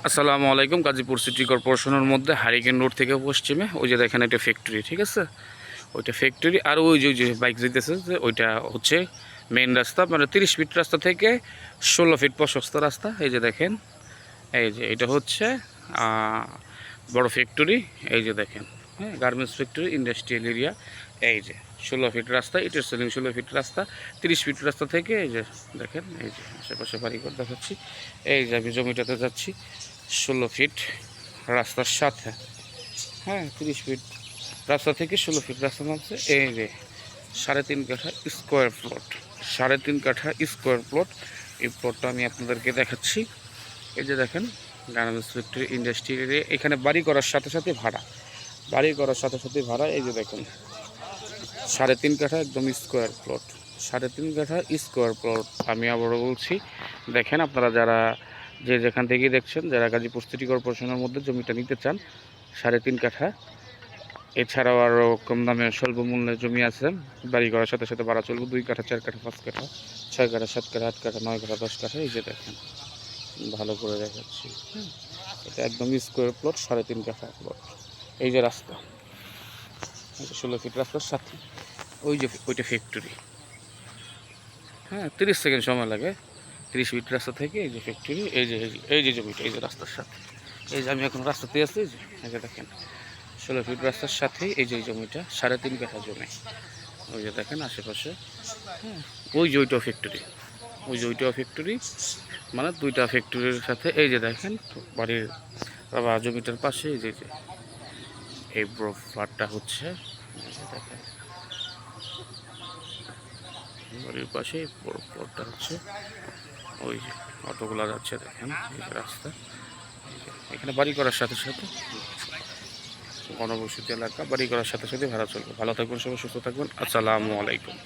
আসসালামু আলাইকুম। গাজীপুর সিটি কর্পোরেশনের মধ্যে হারিকেন রোড থেকে পশ্চিমে ওই যে দেখেন একটা ফ্যাক্টরি, ঠিক আছে? ওইটা ফ্যাক্টরি। আর ওই যে বাইক যেতেছে যে ওইটা হচ্ছে মেইন রাস্তা, মানে 30 ফিট রাস্তা থেকে 16 ফিট প্রশস্ত রাস্তা। এই যে দেখেন, এই যে এটা হচ্ছে বড় ফ্যাক্টরি। এই যে দেখেন, হ্যাঁ, গার্মেন্টস ফ্যাক্টরি, ইন্ডাস্ট্রিয়াল এরিয়া। এই যে 16 ফিট রাস্তা, ইটের সেলিং 16 ফিট রাস্তা। 30 ফিট রাস্তা থেকে এই যে দেখেন, এই যে আশেপাশে বাড়িঘর দেখাচ্ছি। এই যে আমি জমিটাতে যাচ্ছি 16 ফিট রাস্তার সাথে, হ্যাঁ, 30 ফিট রাস্তা থেকে 16 ফিট রাস্তা নামছে। এই যে 3.5 কাঠা স্কোয়ার প্লট, 3.5 কাঠা স্কোয়ার প্লট। এই প্লটটা আমি আপনাদেরকে দেখাচ্ছি। এই যে দেখেন, গার্মেন্টস ফ্যাক্টরি, ইন্ডাস্ট্রি এরিয়া। এখানে বাড়ি করার সাথে সাথে ভাড়া, বাড়ি করার সাথে সাথে ভাড়া। এই যে দেখেন 3.5 কাঠা একদম স্কোয়ার প্লট, 3.5 কাঠা স্কোয়ার প্লট। আমি আবারও বলছি, দেখেন আপনারা যারা যে যেখান থেকেই দেখছেন, যারা গাজীপুর সিটি কর্পোরেশনের মধ্যে জমিটা নিতে চান 3.5 কাঠা, এছাড়াও আরও কম দামে স্বল্প মূল্যে জমি আছে। বাড়ি করার সাথে সাথে ভাড়া চলবে 2 কাঠা, 4 কাঠা, 5 কাঠা, 6 কাঠা, 7 কাঠা, 8 কাঠা, 9 কাঠা, 10 কাঠা। এই যে দেখেন, ভালো করে দেখাচ্ছি, হ্যাঁ, এটা একদম স্কোয়ার প্লট, 3.5 কাঠা প্লট। এই যে রাস্তা, 16 ফিট রাস্তার সাথে ওই যে ওইটা ফ্যাক্টরি, হ্যাঁ, 30 সেকেন্ড সময় লাগে। 30 ফিট রাস্তা থেকে এই যে ফ্যাক্টরি। এই যে জমিটা, এই যে রাস্তার সাথে। এই যে আমি এখন রাস্তাতে আছি, এই যে দেখেন 16 ফিট রাস্তার সাথেই এই যে এই জমিটা, 3.5 কাঠা জমি। ওই যে দেখেন আশেপাশে, হ্যাঁ, ওই যে ওইটাও ফ্যাক্টরি, ওই যে ওইটাও ফ্যাক্টরি, মানে 2টা ফ্যাক্টরির সাথে। এই যে দেখেন বাড়ির বা জমিটার পাশে এই যে এই বড় ফ্ল্যাটটা হচ্ছে, এই যে দেখেন বাড়ির পাশে বড় প্লটটা হচ্ছে। ওই যে অটোগুলা যাচ্ছে, দেখেন এই যে রাস্তা। এখানে বাড়ি করার সাথে সাথে ঘনবসতি এলাকা, বাড়ি করার সাথে সাথে ভাড়া চলবে। ভালো থাকবেন সবাই, সুস্থ থাকবেন। আসসালামু আলাইকুম।